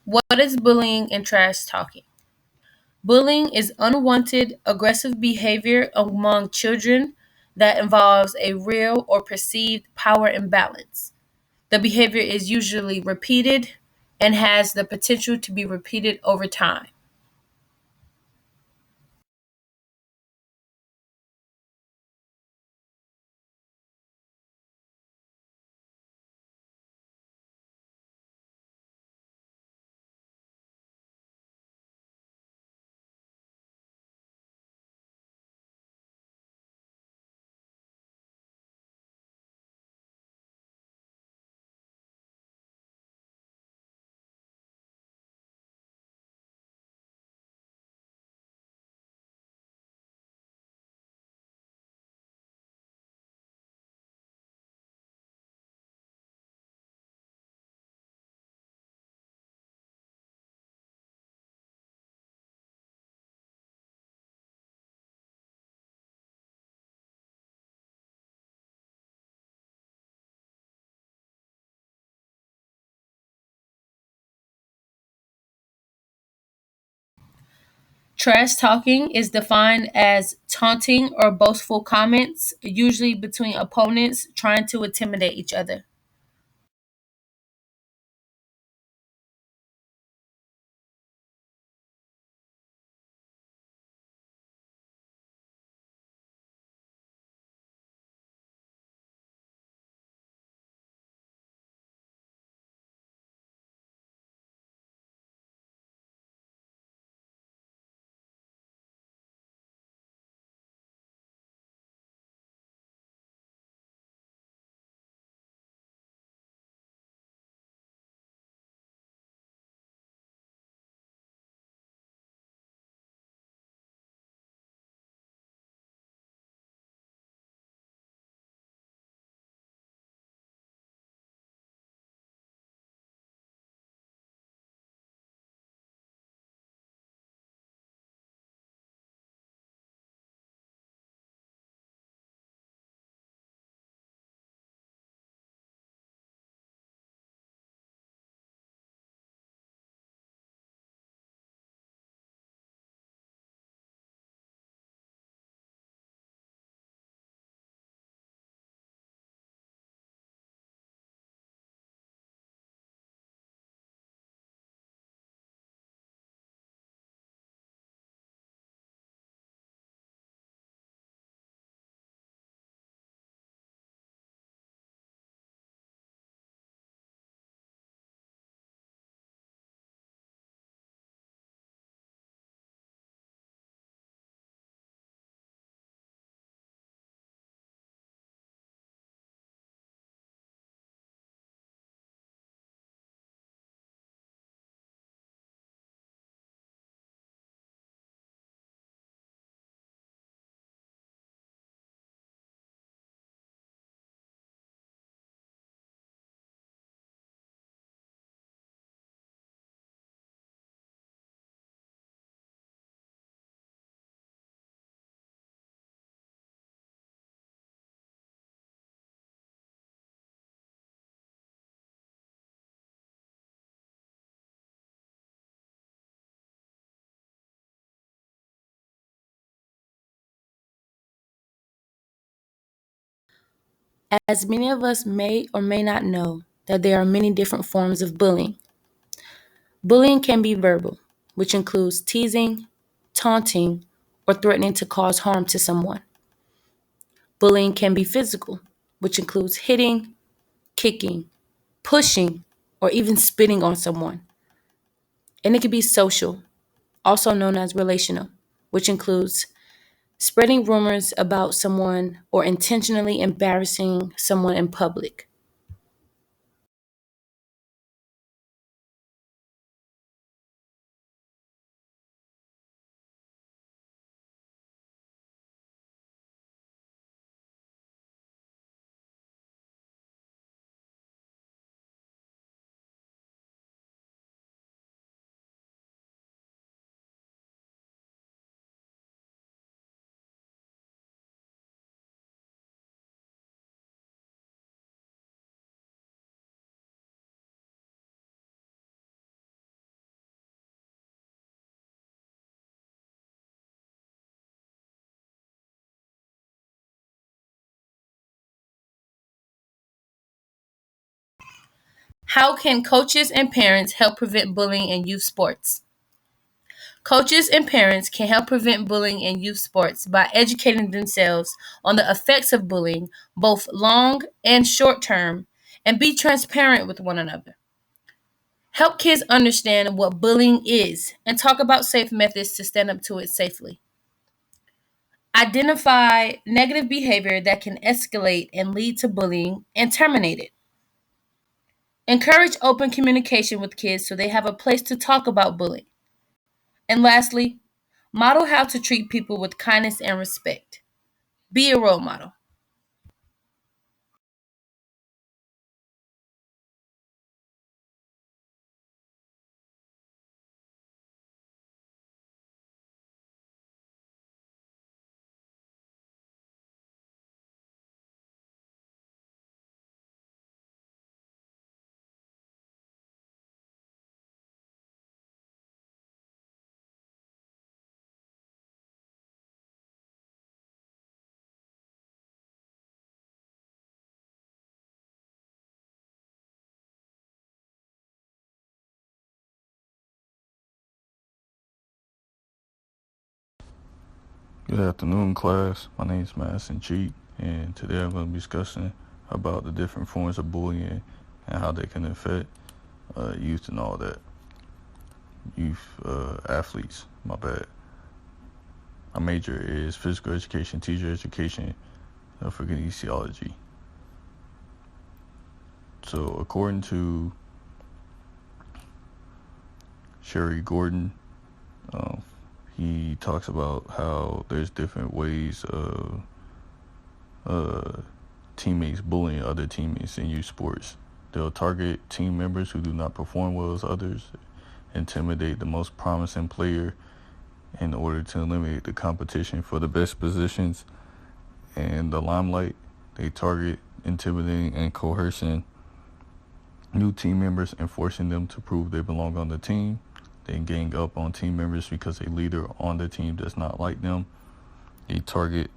What is bullying and trash talking? Bullying is unwanted, aggressive behavior among children that involves a real or perceived power imbalance. The behavior is usually repeated and has the potential to be repeated over time. Trash talking is defined as taunting or boastful comments, usually between opponents trying to intimidate each other. As many of us may or may not know, that there are many different forms of bullying. Bullying can be verbal, which includes teasing, taunting, or threatening to cause harm to someone. Bullying can be physical, which includes hitting, kicking, pushing, or even spitting on someone. And it can be social, also known as relational, which includes spreading rumors about someone or intentionally embarrassing someone in public. How can coaches and parents help prevent bullying in youth sports? Coaches and parents can help prevent bullying in youth sports by educating themselves on the effects of bullying, both long and short term, and be transparent with one another. Help kids understand what bullying is and talk about safe methods to stand up to it safely. Identify negative behavior that can escalate and lead to bullying and terminate it. Encourage open communication with kids so they have a place to talk about bullying. And lastly, model how to treat people with kindness and respect. Be a role model. Good afternoon, class. My name is Madison Cheek, and today I'm going to be discussing about the different forms of bullying and how they can affect youth and all that. Youth athletes, my bad. My major is physical education, teacher education, for kinesiology. So according to Sherry Gordon, um, he talks about how there's different ways of teammates bullying other teammates in youth sports. They'll target team members who do not perform well as others, intimidate the most promising player in order to eliminate the competition for the best positions and the limelight. They target intimidating and coercing new team members and forcing them to prove they belong on the team. They gang up on team members because a leader on the team does not like them. They target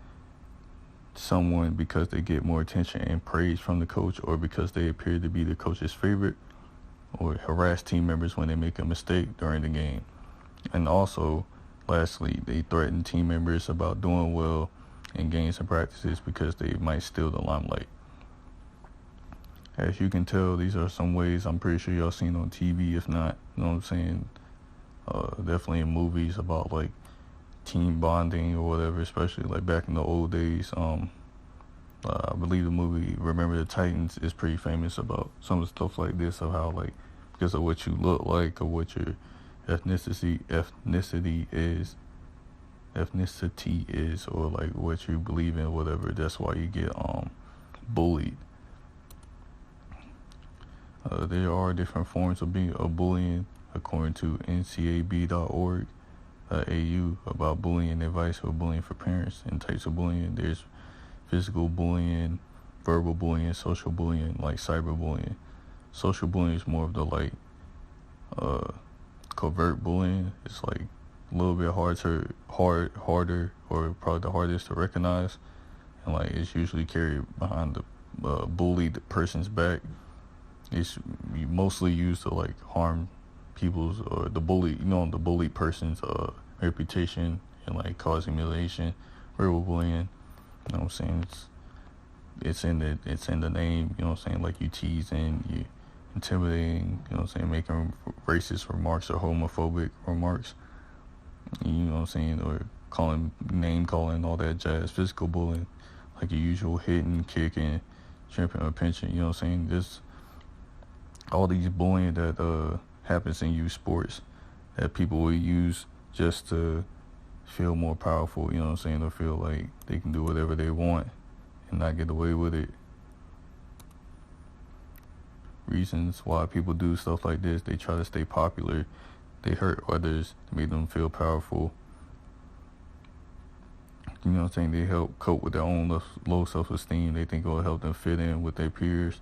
someone because they get more attention and praise from the coach, or because they appear to be the coach's favorite, or harass team members when they make a mistake during the game. And also, lastly, they threaten team members about doing well in games and practices because they might steal the limelight. As you can tell, these are some ways I'm pretty sure y'all seen on TV. If not, you know what I'm saying, definitely in movies about like team bonding or whatever, especially like back in the old days. I believe the movie Remember the Titans is pretty famous about some of the stuff like this, of how like because of what you look like or what your ethnicity is, or like what you believe in, whatever. That's why you get bullied. There are different forms of bullying according to ncab.org. AU about bullying and advice for bullying for parents and types of bullying. There's physical bullying, verbal bullying, social bullying, like cyberbullying. Social bullying is more of the like covert bullying. It's like a little bit harder, or probably the hardest to recognize, and like it's usually carried behind the bullied person's back. It's mostly used to like harm people's or the bullied person's reputation and like cause humiliation. Verbal bullying, you know what I'm saying, it's in the name, you know what I'm saying, like you teasing, you intimidating, you know what I'm saying, making racist remarks or homophobic remarks, you know what I'm saying, or name calling, all that jazz. Physical bullying, like your usual hitting, kicking, tripping or pinching, you know what I'm saying. This all these bullying that happens in youth sports that people will use just to feel more powerful, you know what I'm saying, or feel like they can do whatever they want and not get away with it. Reasons why people do stuff like this: they try to stay popular, they hurt others to make them feel powerful. You know what I'm saying? They help cope with their own low self-esteem. They think it will help them fit in with their peers,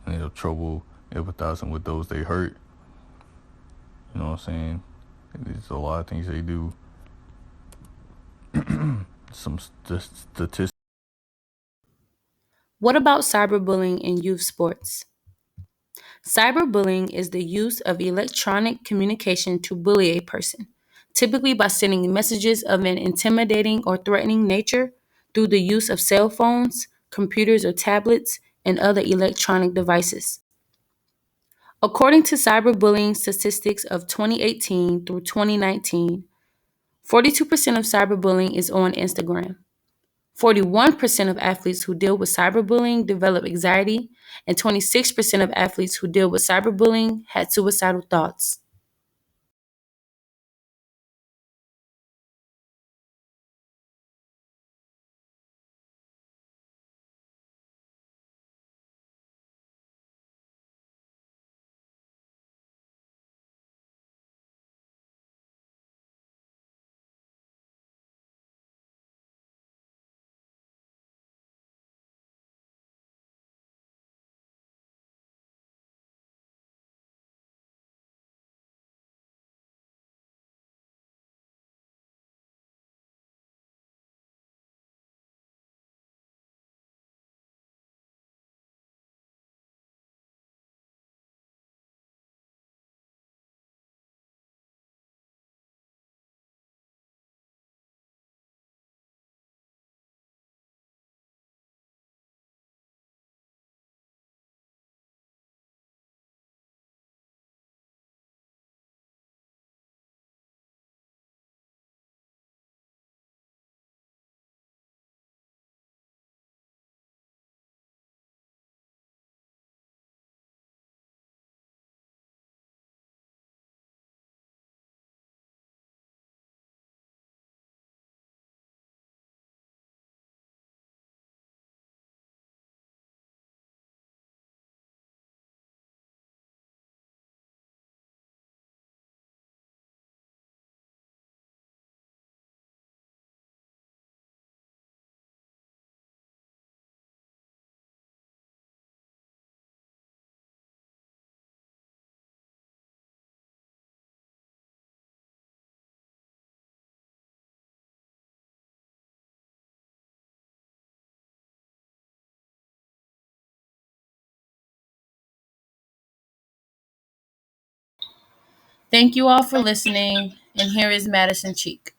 and they have trouble empathizing with those they hurt. You know what I'm saying? There's a lot of things they do. Some statistics. What about cyberbullying in youth sports? Cyberbullying is the use of electronic communication to bully a person, typically by sending messages of an intimidating or threatening nature through the use of cell phones, computers or tablets, and other electronic devices. According to cyberbullying statistics of 2018 through 2019, 42% of cyberbullying is on Instagram. 41% of athletes who deal with cyberbullying develop anxiety, and 26% of athletes who deal with cyberbullying had suicidal thoughts. Thank you all for listening, and here is Madison Cheek.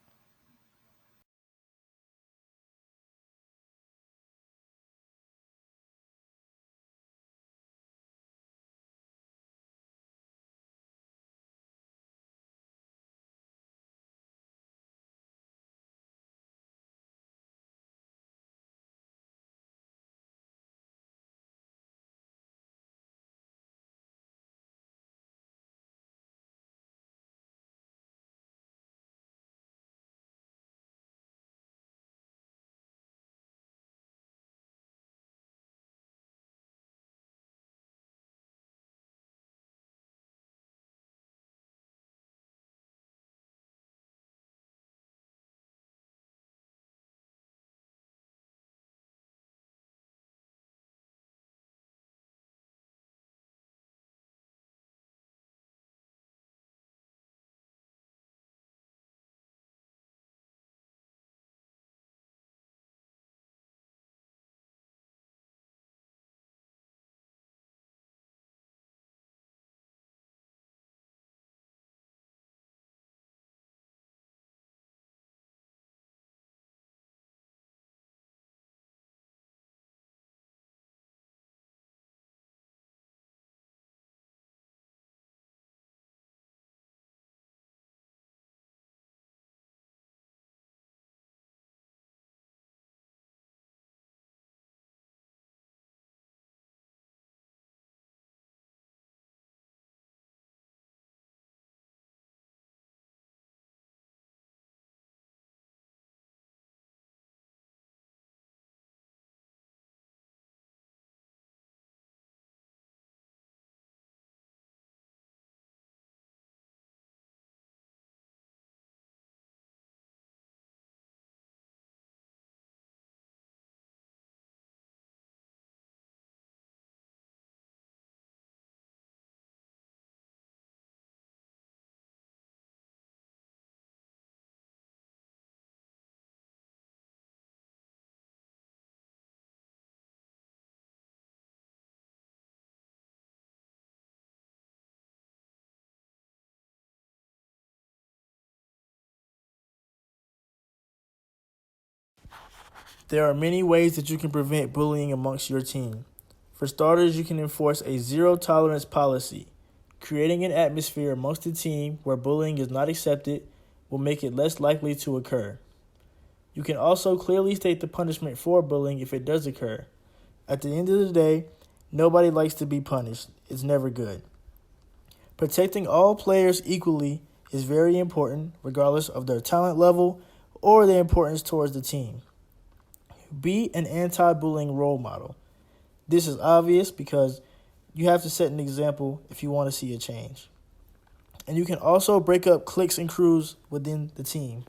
There are many ways that you can prevent bullying amongst your team. For starters, you can enforce a zero tolerance policy. Creating an atmosphere amongst the team where bullying is not accepted will make it less likely to occur. You can also clearly state the punishment for bullying if it does occur. At the end of the day, nobody likes to be punished. It's never good. Protecting all players equally is very important, regardless of their talent level or their importance towards the team. Be an anti-bullying role model. This is obvious because you have to set an example if you want to see a change. And you can also break up cliques and crews within the team.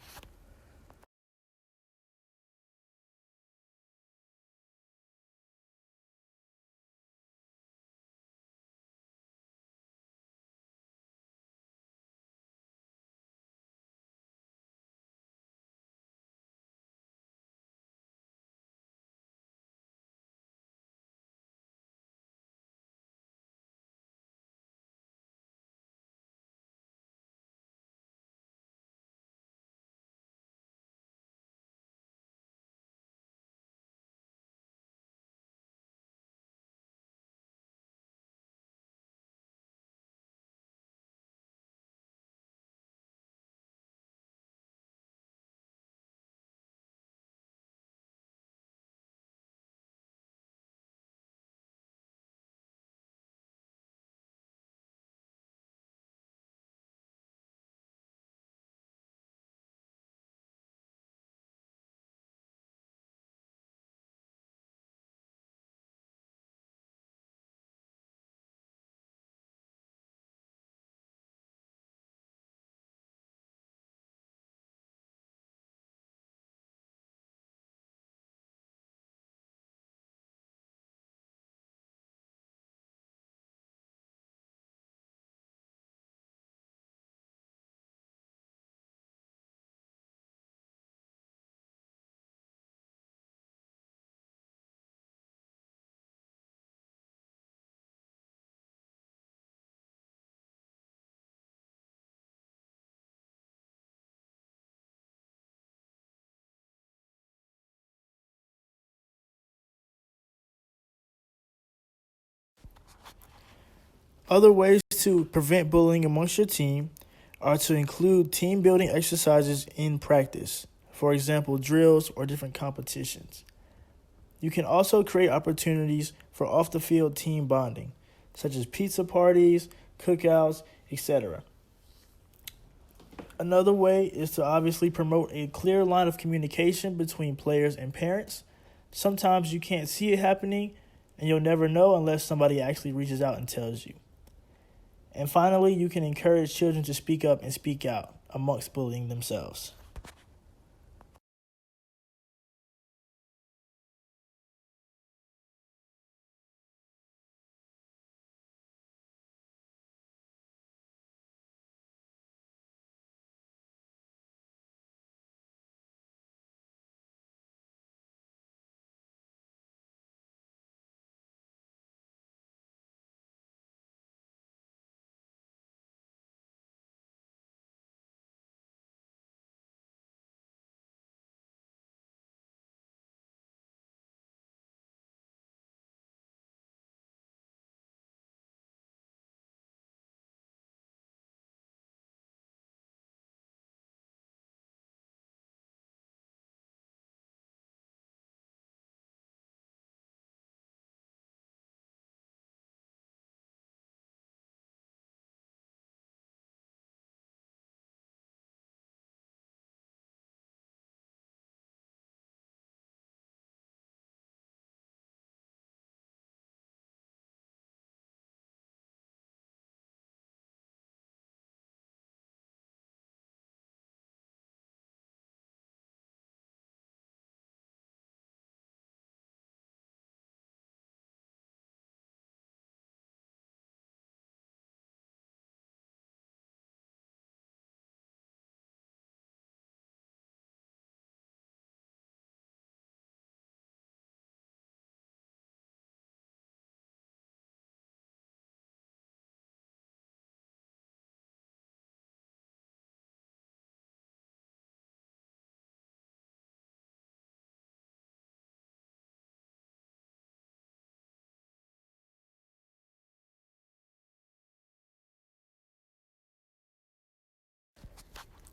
Other ways to prevent bullying amongst your team are to include team building exercises in practice, for example, drills or different competitions. You can also create opportunities for off the field team bonding, such as pizza parties, cookouts, etc. Another way is to obviously promote a clear line of communication between players and parents. Sometimes you can't see it happening, and you'll never know unless somebody actually reaches out and tells you. And finally, you can encourage children to speak up and speak out amongst bullying themselves.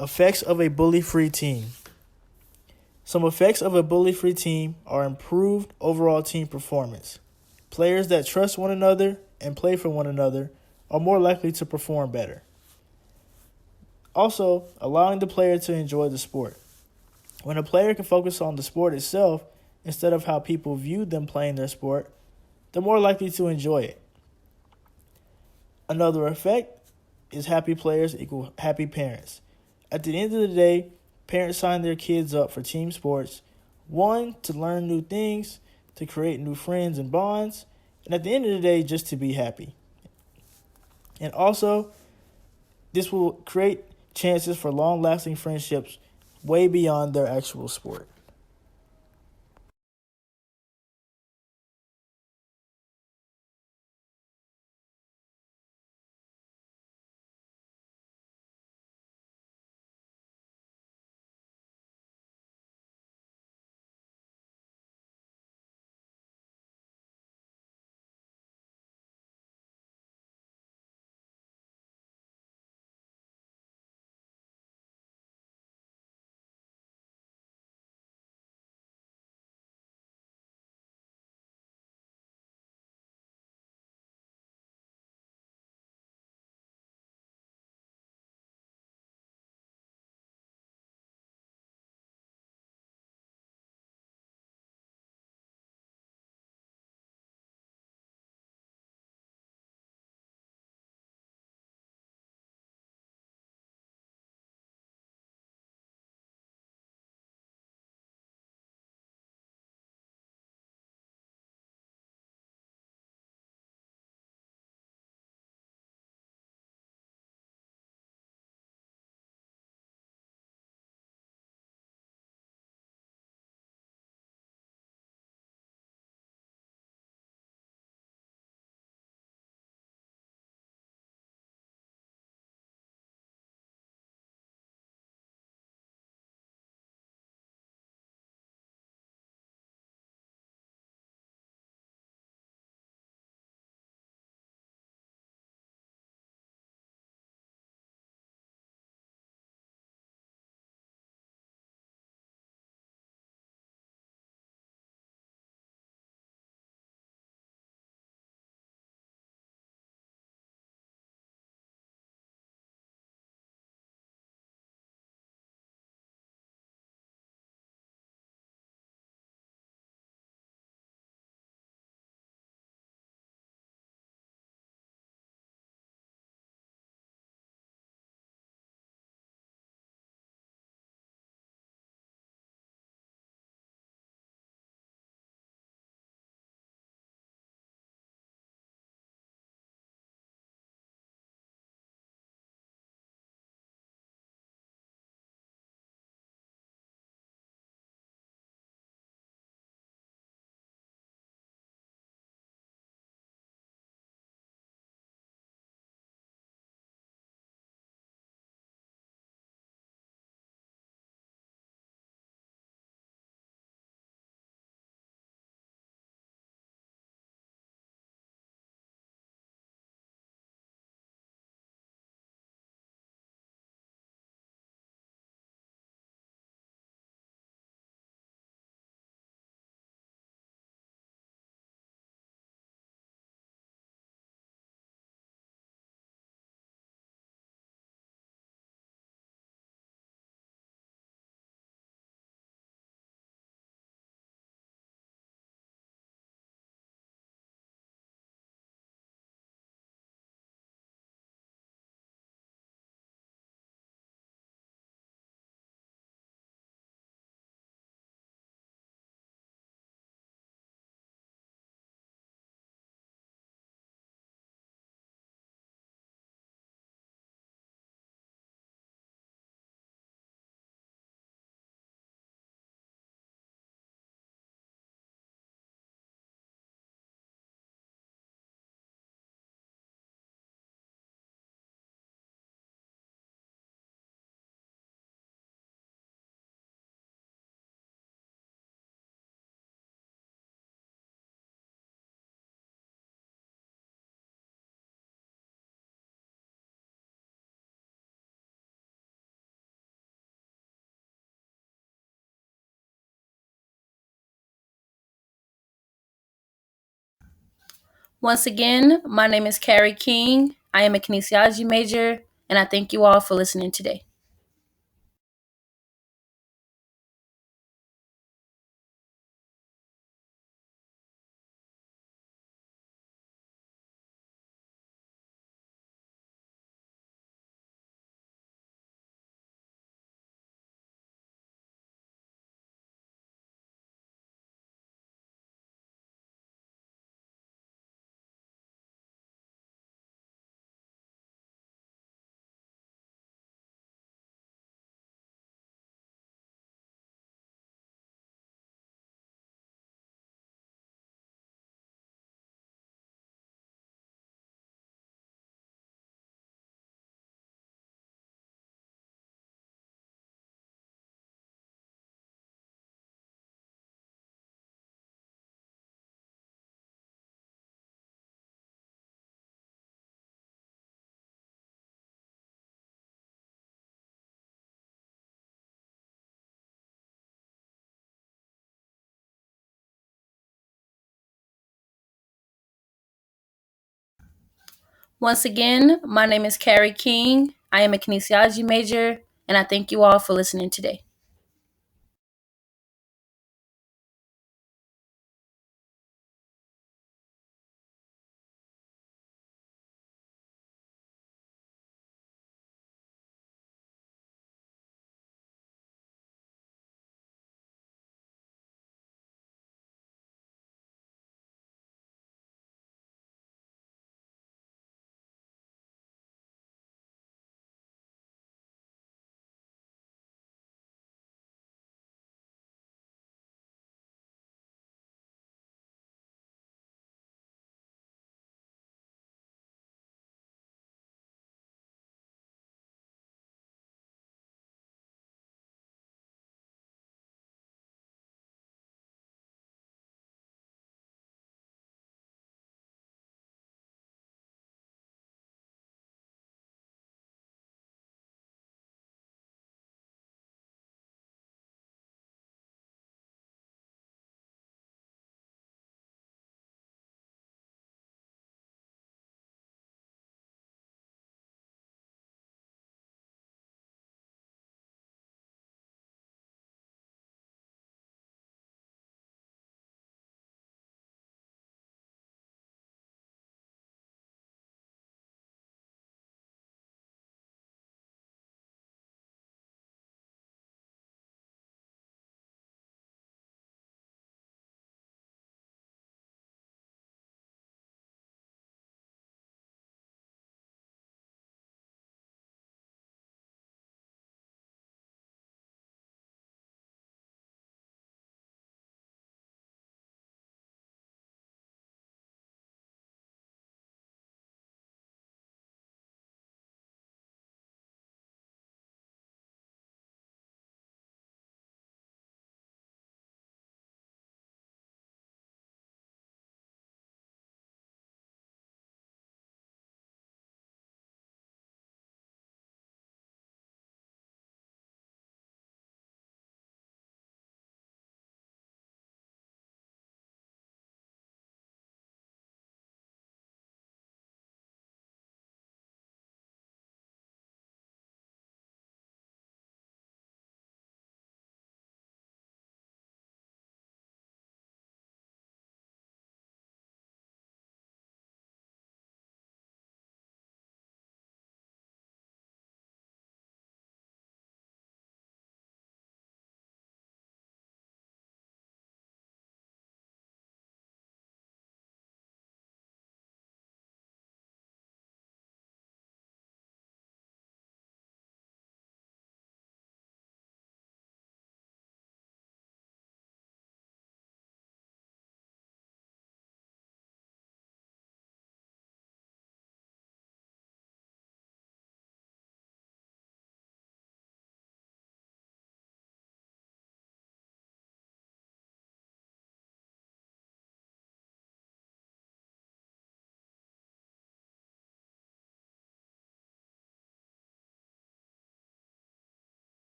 Effects of a bully-free team. Some effects of a bully-free team are improved overall team performance. Players that trust one another and play for one another are more likely to perform better. Also, allowing the player to enjoy the sport. When a player can focus on the sport itself instead of how people view them playing their sport, they're more likely to enjoy it. Another effect is happy players equal happy parents. At the end of the day, parents sign their kids up for team sports, one, to learn new things, to create new friends and bonds, and at the end of the day, just to be happy. And also, this will create chances for long-lasting friendships way beyond their actual sport. Once again, my name is Carrie King. I am a kinesiology major, and I thank you all for listening today. Once again, my name is Carrie King. I am a kinesiology major, and I thank you all for listening today.